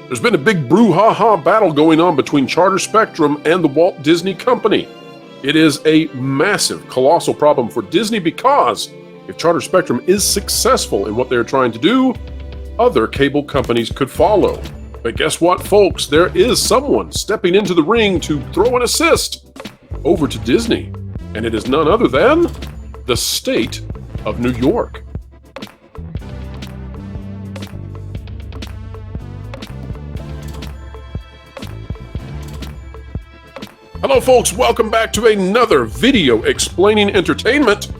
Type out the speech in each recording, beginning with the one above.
There's been a big brouhaha battle going on between Charter Spectrum and the Walt Disney Company. It is a massive, colossal problem for Disney because if Charter Spectrum is successful in what they're trying to do, other cable companies could follow. But guess what, folks? There is someone stepping into the ring to throw an assist over to Disney, and it is none other than the state of New York. Hello folks, welcome back to another video explaining entertainment.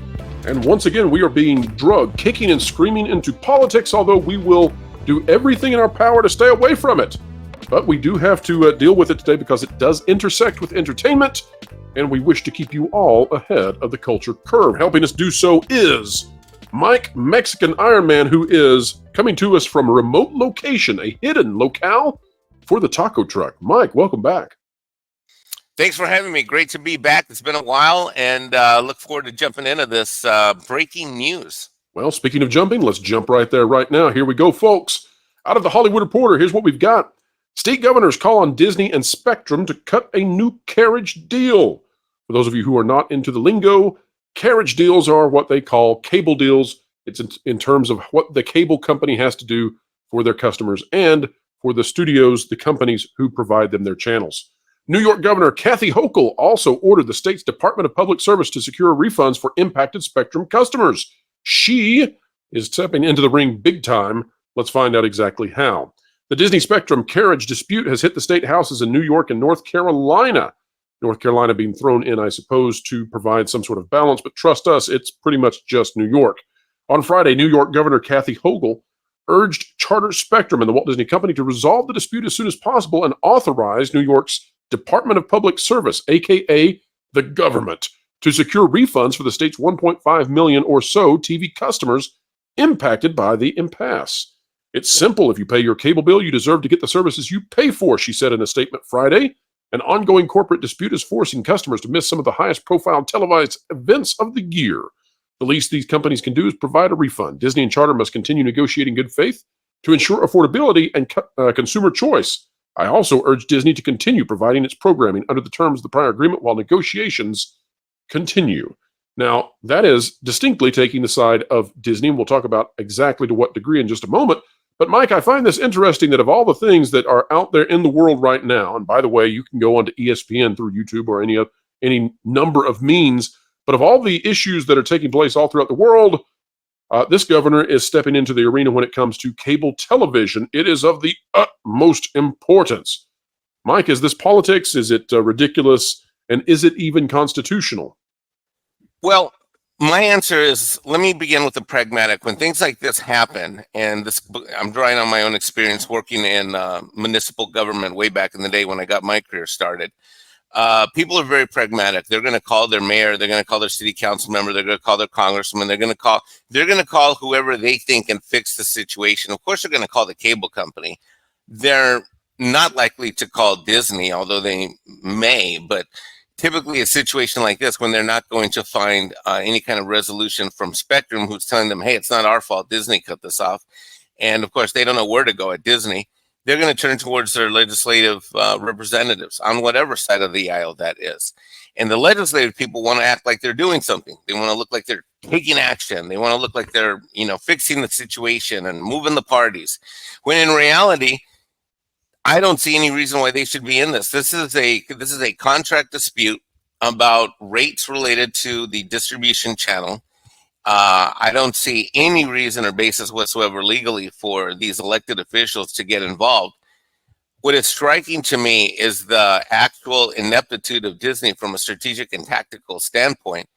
And once again, we are being drugged, kicking and screaming into politics, although we will do everything in our power to stay away from it. But we do have to deal with it today because it does intersect with entertainment, and we wish to keep you all ahead of the culture curve. Helping us do so is Mike Mexican Iron Man, who is coming to us from a remote location, a hidden locale for the taco truck. Mike, welcome back. Thanks for having me. Great to be back. It's been a while, and look forward to jumping into this breaking news. Well, speaking of jumping, let's jump right there right now. Here we go, folks. Out of the Hollywood Reporter, here's what we've got. State governors call on Disney and Spectrum to cut a new carriage deal. For those of you who are not into the lingo, carriage deals are what they call cable deals. It's in terms of what the cable company has to do for their customers and for the studios, the companies who provide them their channels. New York Governor Katie Hochul also ordered the state's Department of Public Service to secure refunds for impacted Spectrum customers. She is stepping into the ring big time. Let's find out exactly how. The Disney Spectrum carriage dispute has hit the state houses in New York and North Carolina. North Carolina being thrown in, I suppose, to provide some sort of balance, but trust us, it's pretty much just New York. On Friday, New York Governor Katie Hochul urged Charter Spectrum and the Walt Disney Company to resolve the dispute as soon as possible and authorize New York's Department of Public Service, aka the government, to secure refunds for the state's 1.5 million or so TV customers impacted by the impasse. It's simple. If you pay your cable bill, you deserve to get the services you pay for, she said in a statement Friday. An ongoing corporate dispute is forcing customers to miss some of the highest profile televised events of the year. The least these companies can do is provide a refund. Disney and Charter must continue negotiating in good faith to ensure affordability and consumer choice. I also urge Disney to continue providing its programming under the terms of the prior agreement while negotiations continue. Now, that is distinctly taking the side of Disney, and we'll talk about exactly to what degree in just a moment. But Mike, I find this interesting that of all the things that are out there in the world right now, and by the way, you can go onto ESPN through YouTube or any number of means, but of all the issues that are taking place all throughout the world, this governor is stepping into the arena when it comes to cable television. It is of the utmost importance. Mike, is this politics? Is it ridiculous? And is it even constitutional? Well, my answer is, let me begin with the pragmatic. When things like this happen, and this, I'm drawing on my own experience working in municipal government way back in the day when I got my career started. People are very pragmatic. They're going to call their mayor. They're going to call their city council member. They're going to call their congressman. They're going to call whoever they think can fix the situation. Of course, they're going to call the cable company. They're not likely to call Disney, although they may. But typically, a situation like this, when they're not going to find any kind of resolution from Spectrum, who's telling them, "Hey, it's not our fault. Disney cut this off," and of course, they don't know where to go at Disney. They're going to turn towards their legislative representatives on whatever side of the aisle that is. And the legislative people want to act like they're doing something. They want to look like they're taking action. They want to look like they're, fixing the situation and moving the parties. When in reality, I don't see any reason why they should be in this. This is a contract dispute about rates related to the distribution channel. I don't see any reason or basis whatsoever legally for these elected officials to get involved. What is striking to me is the actual ineptitude of Disney from a strategic and tactical standpoint,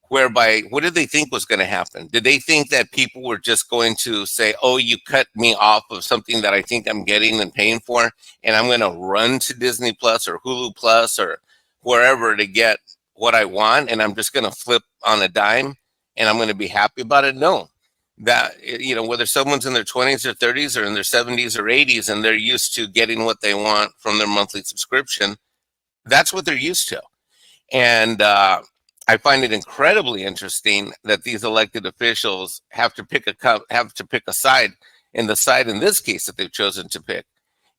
whereby what did they think was going to happen? Did they think that people were just going to say, "Oh, you cut me off of something that I think I'm getting and paying for, and I'm going to run to Disney Plus or Hulu Plus or wherever to get what I want, and I'm just going to flip on a dime and I'm going to be happy about it"? No. That, whether someone's in their 20s or 30s or in their 70s or 80s and they're used to getting what they want from their monthly subscription, that's what they're used to. And I find it incredibly interesting that these elected officials have to pick a side And the side in this case that they've chosen to pick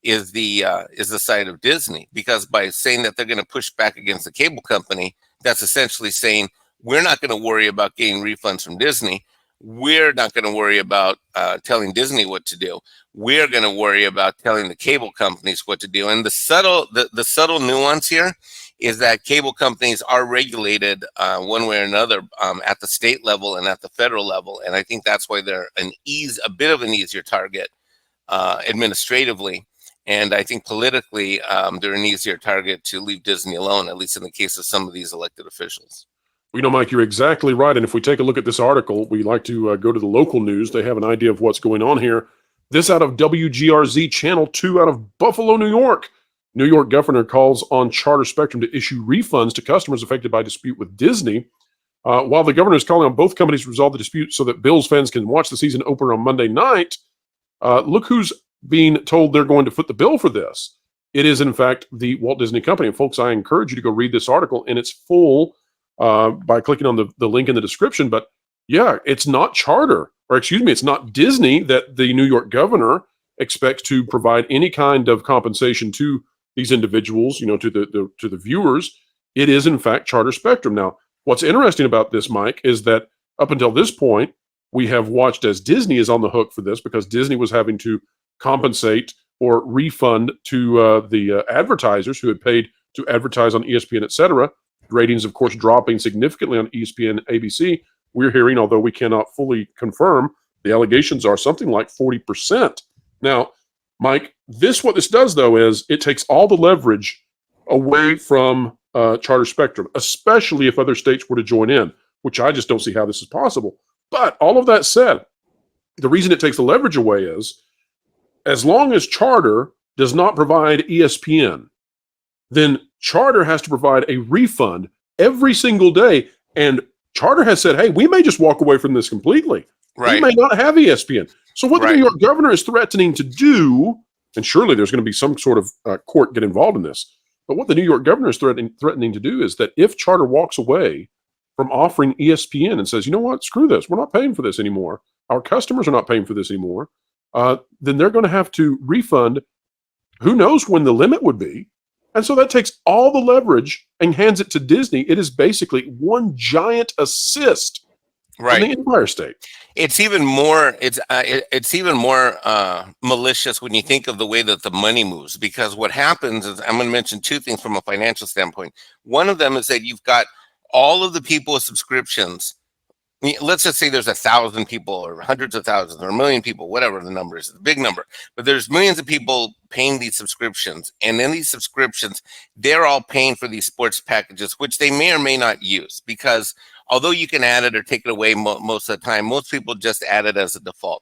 is the side of Disney, because by saying that they're going to push back against the cable company, that's essentially saying we're not going to worry about getting refunds from Disney. We're not going to worry about telling Disney what to do. We're going to worry about telling the cable companies what to do. And the subtle nuance here is that cable companies are regulated one way or another at the state level and at the federal level. And I think that's why they're a bit of an easier target administratively. And I think politically, they're an easier target to leave Disney alone, at least in the case of some of these elected officials. Well, Mike, you're exactly right. And if we take a look at this article, we like to go to the local news. They have an idea of what's going on here. This out of WGRZ Channel 2 out of Buffalo, New York. New York Governor calls on Charter Spectrum to issue refunds to customers affected by dispute with Disney. While the governor is calling on both companies to resolve the dispute so that Bills fans can watch the season opener on Monday night, look who's being told they're going to foot the bill for this. It is, in fact, the Walt Disney Company. And folks, I encourage you to go read this article in its full by clicking on the link in the description. But yeah, it's not Charter, or excuse me, it's not Disney that the New York governor expects to provide any kind of compensation to these individuals, to the viewers. It is, in fact, Charter Spectrum. Now, what's interesting about this, Mike, is that up until this point, we have watched as Disney is on the hook for this, because Disney was having to compensate or refund to the advertisers who had paid to advertise on ESPN, etc. Ratings, of course, dropping significantly on ESPN, ABC. We're hearing, although we cannot fully confirm, the allegations are something like 40%. Now, Mike, what this does, though, is it takes all the leverage away from Charter Spectrum, especially if other states were to join in, which I just don't see how this is possible. But all of that said, the reason it takes the leverage away is, as long as Charter does not provide ESPN, then Charter has to provide a refund every single day. And Charter has said, hey, we may just walk away from this completely. Right. We may not have ESPN. So what the New York governor is threatening to do, and surely there's going to be some sort of court get involved in this, but what the New York governor is threatening to do is that if Charter walks away from offering ESPN and says, you know what, screw this, we're not paying for this anymore, our customers are not paying for this anymore, then they're going to have to refund, who knows when the limit would be. And so that takes all the leverage and hands it to Disney. It is basically one giant assist in the Empire State. It's even more. It's even more malicious when you think of the way that the money moves. Because what happens is, I'm going to mention two things from a financial standpoint. One of them is that you've got all of the people with subscriptions. Let's just say there's 1,000 people, or hundreds of thousands, or 1 million people, whatever the number is, a big number. But there's millions of people paying these subscriptions. And in these subscriptions, they're all paying for these sports packages, which they may or may not use. Because although you can add it or take it away most of the time, most people just add it as a default.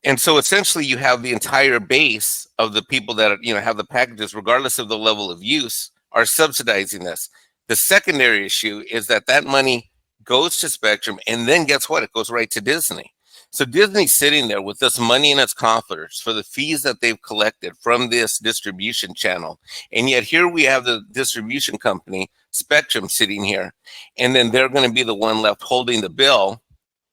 And so essentially you have the entire base of the people that have the packages, regardless of the level of use, are subsidizing this. The secondary issue is that money goes to Spectrum, and then guess what? It goes right to Disney. So Disney's sitting there with this money in its coffers for the fees that they've collected from this distribution channel. And yet here we have the distribution company, Spectrum, sitting here, and then they're going to be the one left holding the bill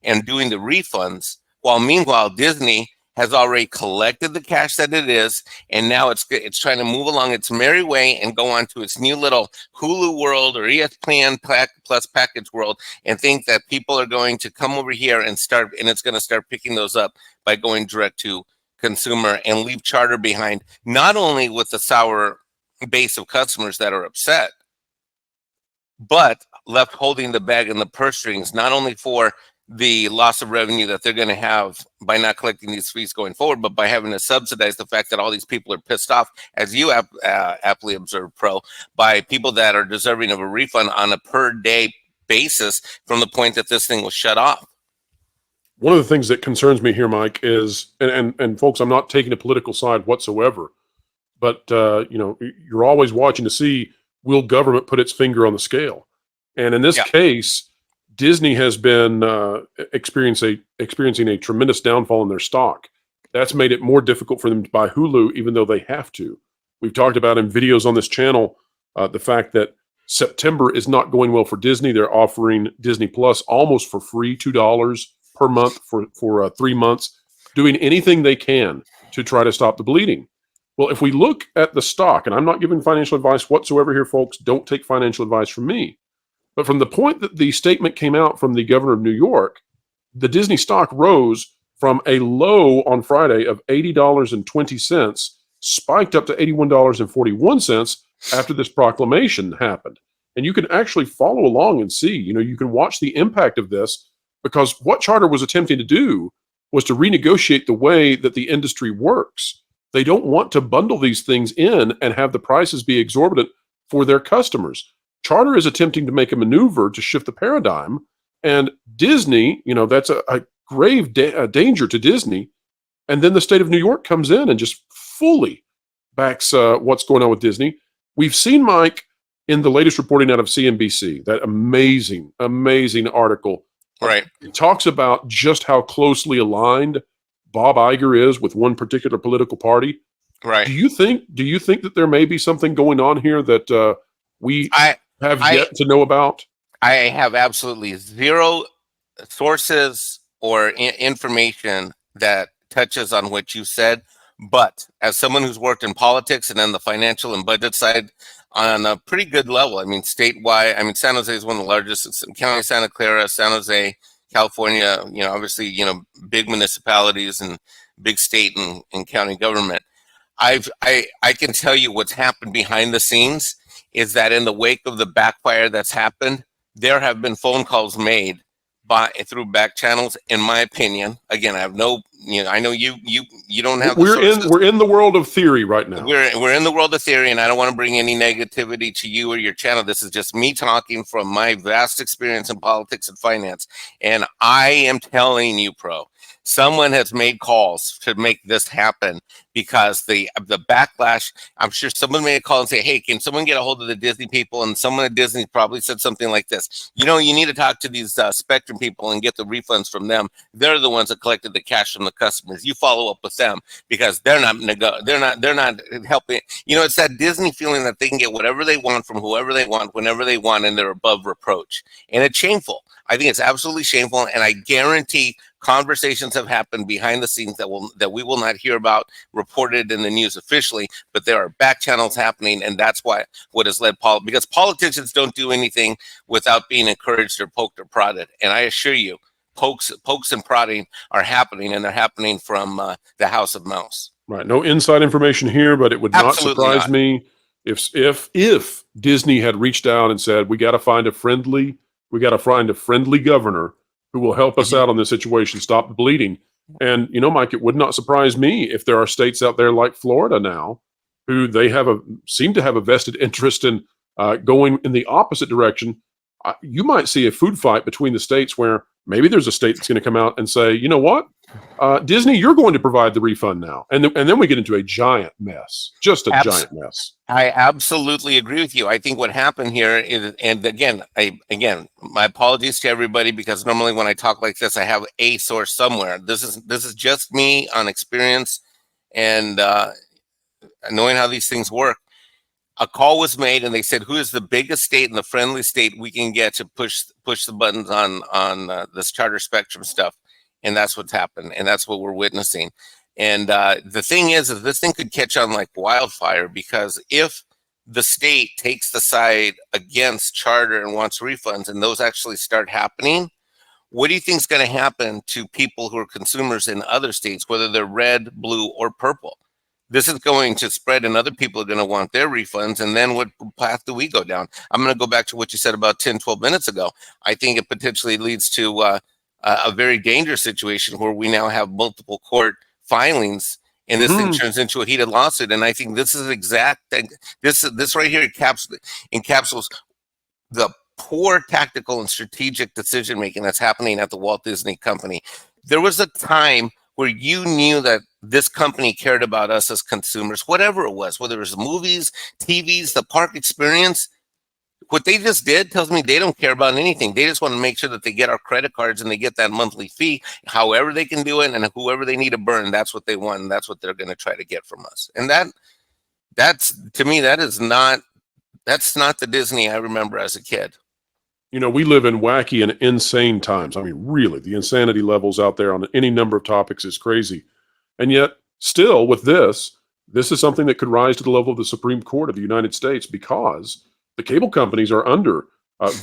and doing the refunds, while meanwhile Disney has already collected the cash that it is, and now it's trying to move along its merry way and go on to its new little Hulu world or ESPN plus package world, and think that people are going to come over here and it's going to start picking those up by going direct to consumer and leave Charter behind, not only with the sour base of customers that are upset, but left holding the bag and the purse strings, not only for the loss of revenue that they're going to have by not collecting these fees going forward, but by having to subsidize the fact that all these people are pissed off, as you aptly observed, Pro, by people that are deserving of a refund on a per day basis from the point that this thing was shut off. One of the things that concerns me here, Mike, is, and folks, I'm not taking a political side whatsoever, but you're always watching to see, will government put its finger on the scale? And in this case, Disney has been experiencing a tremendous downfall in their stock. That's made it more difficult for them to buy Hulu, even though they have to. We've talked about in videos on this channel the fact that September is not going well for Disney. They're offering Disney Plus almost for free, $2 per month for 3 months. doing anything they can to try to stop the bleeding. Well, if we look at the stock, and I'm not giving financial advice whatsoever here, folks, don't take financial advice from me. But from the point that the statement came out from the governor of New York, the Disney stock rose from a low on Friday of $80.20, spiked up to $81.41 after this proclamation happened. And you can actually follow along and see, you can watch the impact of this, because what Charter was attempting to do was to renegotiate the way that the industry works. They don't want to bundle these things in and have the prices be exorbitant for their customers. Charter is attempting to make a maneuver to shift the paradigm, and Disney, that's a grave danger to Disney. And then the state of New York comes in and just fully backs what's going on with Disney. We've seen, Mike, in the latest reporting out of CNBC, that amazing, amazing article. Right. It talks about just how closely aligned Bob Iger is with one particular political party. Right. Do you think that there may be something going on here that we have yet to know about? I have absolutely zero sources or information that touches on what you said. But as someone who's worked in politics and on the financial and budget side on a pretty good level, I mean, statewide, San Jose is one of the largest, County of Santa Clara, San Jose, California, obviously, big municipalities and big state and county government. I can tell you what's happened behind the scenes is that in the wake of the backfire that's happened, there have been phone calls made through back channels. In my opinion, again, I have no, I know you don't have. We're in the world of theory right now. We're in the world of theory, and I don't want to bring any negativity to you or your channel. This is just me talking from my vast experience in politics and finance, and I am telling you, someone has made calls to make this happen because the backlash. I'm sure someone made a call and say, "Hey, can someone get a hold of the Disney people?" And someone at Disney probably said something like this: "You need to talk to these Spectrum people and get the refunds from them. They're the ones that collected the cash from the customers. You follow up with them because they're not helping." It's that Disney feeling that they can get whatever they want from whoever they want, whenever they want, and they're above reproach. And it's shameful. I think it's absolutely shameful, and I guarantee conversations have happened behind the scenes that we will not hear about reported in the news officially, but there are back channels happening, and that's what has led because politicians don't do anything without being encouraged or poked or prodded. And I assure you, pokes and prodding are happening, and they're happening from the House of Mouse. Right. No inside information here, but it would Absolutely not surprise me if Disney had reached out and said, we got to find a friendly governor who will help us out on this situation, stop the bleeding. And, Mike, it would not surprise me if there are states out there like Florida now who they seem to have a vested interest in going in the opposite direction. You might see a food fight between the states where maybe there's a state that's going to come out and say, you know what, Disney, you're going to provide the refund now. And then we get into a giant mess, just a giant mess. I absolutely agree with you. I think what happened here is, and again, my apologies to everybody, because normally when I talk like this, I have a source somewhere. This is just me on experience and knowing how these things work. A call was made, and they said, "Who is the biggest state and the friendly state we can get to push the buttons on this Charter Spectrum stuff?" And that's what's happened, and that's what we're witnessing. And the thing is this thing could catch on like wildfire, because if the state takes the side against Charter and wants refunds, and those actually start happening, what do you think is going to happen to people who are consumers in other states, whether they're red, blue, or purple? This is going to spread, and other people are going to want their refunds. And then what path do we go down? I'm going to go back to what you said about 10, 12 minutes ago. I think it potentially leads to a very dangerous situation where we now have multiple court filings, and this thing turns into a heated lawsuit. And I think this is this right here encapsulates the poor tactical and strategic decision making that's happening at the Walt Disney Company. There was a time where you knew that this company cared about us as consumers, whatever it was, whether it was movies, TVs, the park experience. What they just did tells me they don't care about anything. They just want to make sure that they get our credit cards and they get that monthly fee, however they can do it, and whoever they need to burn, that's what they want, and that's what they're going to try to get from us. And that's to me, that's not the Disney I remember as a kid. You know, we live in wacky and insane times. I mean, really, the insanity levels out there on any number of topics is crazy. And yet, still, with this is something that could rise to the level of the Supreme Court of the United States because the cable companies are under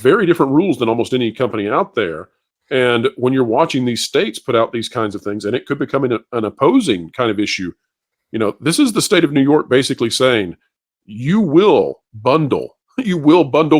very different rules than almost any company out there. And when you're watching these states put out these kinds of things, and it could become an opposing kind of issue, you know, this is the state of New York basically saying, you will bundle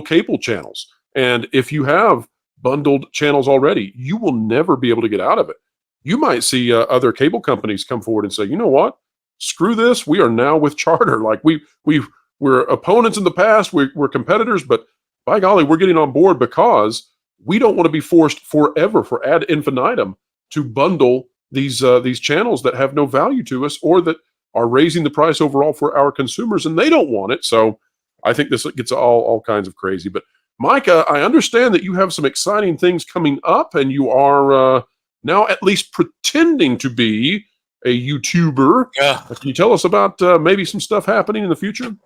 cable channels. And if you have bundled channels already, you will never be able to get out of it. You might see other cable companies come forward and say, you know what? Screw this. We are now with Charter. Like we're opponents in the past. We're competitors, but by golly, we're getting on board because we don't want to be forced forever for ad infinitum to bundle these channels that have no value to us or that are raising the price overall for our consumers, and they don't want it. So I think this gets all kinds of crazy. But Micah, I understand that you have some exciting things coming up, and you are now at least pretending to be a YouTuber. Yeah. Can you tell us about maybe some stuff happening in the future?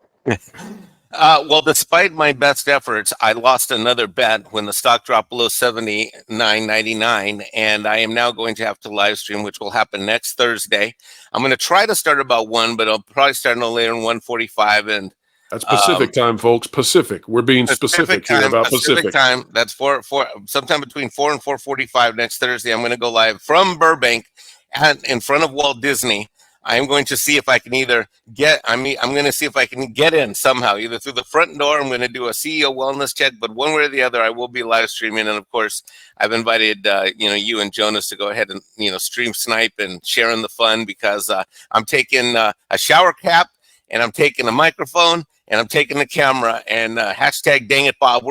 Well, despite my best efforts, I lost another bet when the stock dropped below 79.99, and I am now going to have to live stream, which will happen next Thursday. I'm going to try to start about 1, but I'll probably start no later than 1:45. And that's Pacific time, folks. Pacific. We're being specific here about Pacific time. That's for sometime between 4 and 4:45 next Thursday. I'm going to go live from Burbank and in front of Walt Disney. I'm going to see if I can I'm going to see if I can get in somehow, either through the front door. I'm going to do a CEO wellness check, but one way or the other, I will be live streaming. And of course, I've invited, you and Jonas to go ahead and, stream snipe and share in the fun because I'm taking a shower cap and I'm taking a microphone and I'm taking the camera and hashtag dang it, Bob.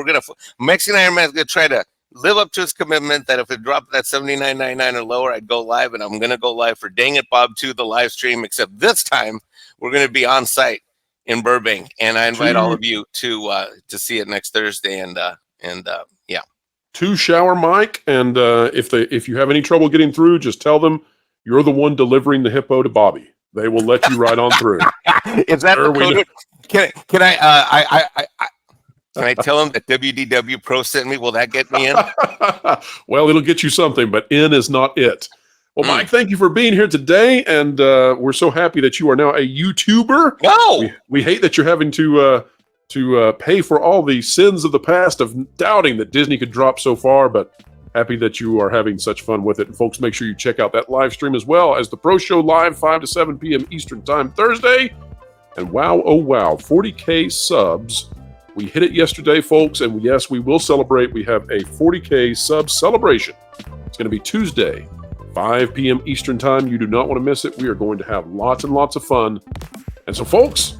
Mexican Iron Man's going to try to live up to his commitment that if it dropped that 79.99 or lower, I'd go live, and I'm going to go live for Dang It Bob 2, the live stream, except this time we're going to be on site in Burbank, and I invite all of you to see it next Thursday, and yeah. 2 shower mic, and if you have any trouble getting through, just tell them you're the one delivering the hippo to Bobby. They will let you right on through. Is that the code? Can I tell them that WDW Pro sent me? Will that get me in? Well, it'll get you something, but in is not it. Well, Mike, thank you for being here today, and we're so happy that you are now a YouTuber. No! We hate that you're having to pay for all the sins of the past of doubting that Disney could drop so far, but happy that you are having such fun with it. And folks, make sure you check out that live stream as well as the Pro Show live 5 to 7 p.m. Eastern Time Thursday. And wow, oh wow, 40K subs. We hit it yesterday, folks, and yes, we will celebrate. We have a 40K sub celebration. It's going to be Tuesday, 5 p.m. Eastern Time. You do not want to miss it. We are going to have lots and lots of fun. And so, folks,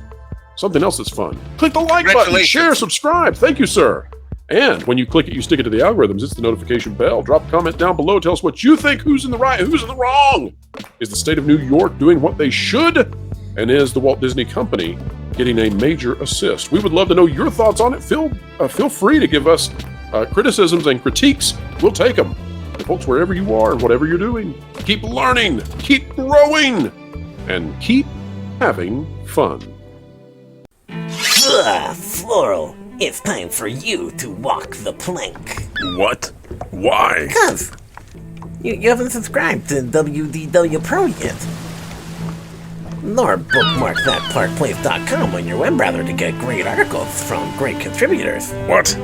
something else that's fun. Click the like button, share, subscribe. Thank you, sir. And when you click it, you stick it to the algorithms. It's the notification bell. Drop a comment down below. Tell us what you think. Who's in the right? Who's in the wrong? Is the state of New York doing what they should? And is the Walt Disney Company getting a major assist? We would love to know your thoughts on it. Feel free to give us criticisms and critiques. We'll take them. And folks, wherever you are and whatever you're doing, keep learning, keep growing, and keep having fun. Floral, it's time for you to walk the plank. What? Why? Because you haven't subscribed to WDW Pro yet. Nor bookmark thatparkplace.com on your web browser to get great articles from great contributors. What?